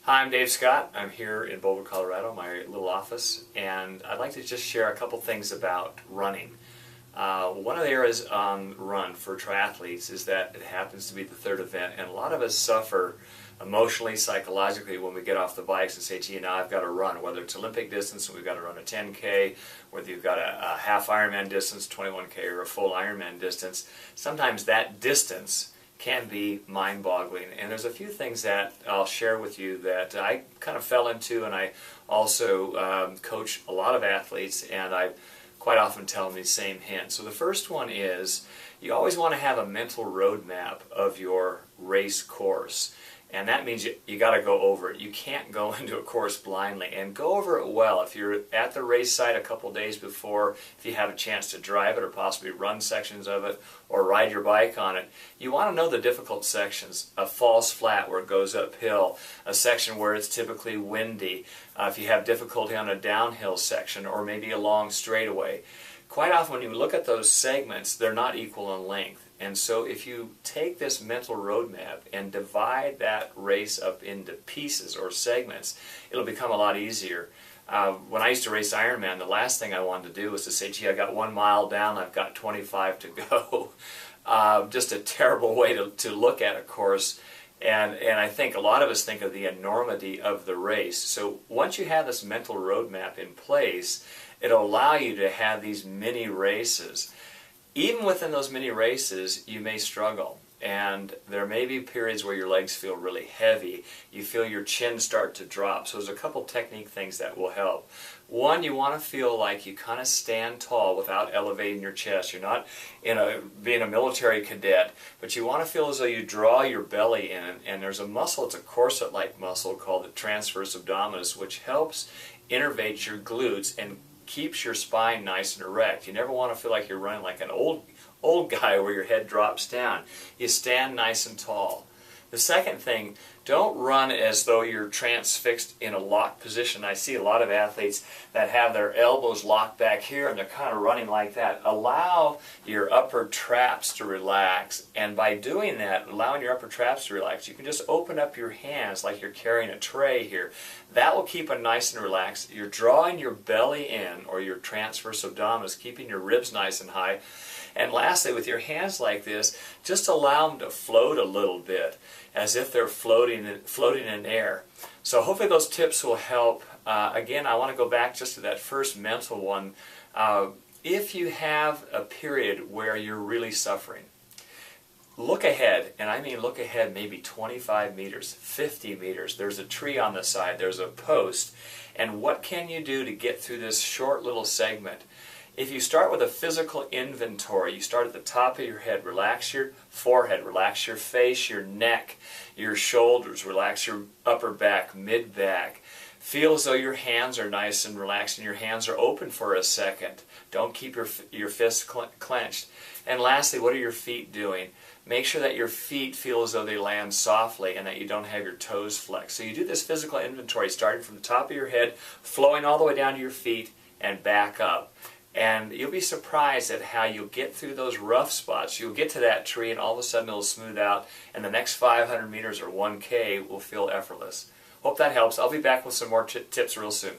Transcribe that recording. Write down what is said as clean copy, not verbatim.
Hi, I'm Dave Scott. I'm here in Boulder, Colorado, my little office, and I'd like to just share a couple things about running. One of the areas on Run for triathletes is that it happens to be the third event, and a lot of us suffer emotionally, psychologically when we get off the bikes and say, gee, now I've got to run, whether it's Olympic distance and we've got to run a 10K, whether you've got a half Ironman distance, 21K, or a full Ironman distance. Sometimes that distance can be mind-boggling, and there's a few things that I'll share with you that I kind of fell into, and I also coach a lot of athletes, and I quite often tell them these same hints. So the first one is you always want to have a mental roadmap of your race course. And that means you got to go over it. You can't go into a course blindly, and go over it well. If you're at the race site a couple days before, if you have a chance to drive it or possibly run sections of it or ride your bike on it, you want to know the difficult sections. A false flat where it goes uphill, a section where it's typically windy, if you have difficulty on a downhill section, or maybe a long straightaway. Quite often when you look at those segments, they're not equal in length. And so if you take this mental roadmap and divide that race up into pieces or segments, it'll become a lot easier. When I used to race Ironman, the last thing I wanted to do was to say, gee, I got 1 mile down, I've got 25 to go. Just a terrible way to look at a course. And I think a lot of us think of the enormity of the race. So once you have this mental roadmap in place, it'll allow you to have these mini races. Even within those mini races, you may struggle, and there may be periods where your legs feel really heavy. You feel your chin start to drop. So there's a couple technique things that will help. One, you want to feel like you kind of stand tall without elevating your chest. You're not being a military cadet, but you want to feel as though you draw your belly in, and there's a muscle, it's a corset-like muscle called the transverse abdominis, which helps innervate your glutes and keeps your spine nice and erect. You never want to feel like you're running like an old guy where your head drops down. You stand nice and tall. The second thing, don't run as though you're transfixed in a locked position. I see a lot of athletes that have their elbows locked back here and they're kind of running like that. Allow your upper traps to relax, and by doing that, allowing your upper traps to relax, you can just open up your hands like you're carrying a tray here. That will keep it nice and relaxed. You're drawing your belly in, or your transverse abdominis, keeping your ribs nice and high. And lastly, with your hands like this, just allow them to float a little bit, as if they're floating in air. So hopefully those tips will help. Again, I want to go back just to that first mental one. If you have a period where you're really suffering, look ahead, and I mean look ahead maybe 25 meters, 50 meters. There's a tree on the side, there's a post, and what can you do to get through this short little segment? If you start with a physical inventory, you start at the top of your head, relax your forehead, relax your face, your neck, your shoulders, relax your upper back, mid-back. Feel as though your hands are nice and relaxed and your hands are open for a second. Don't keep your fists clenched. And lastly, what are your feet doing? Make sure that your feet feel as though they land softly and that you don't have your toes flexed. So you do this physical inventory starting from the top of your head, flowing all the way down to your feet and back up. And you'll be surprised at how you'll get through those rough spots. You'll get to that tree and all of a sudden it'll smooth out, and the next 500 meters or 1K will feel effortless. Hope that helps. I'll be back with some more tips real soon.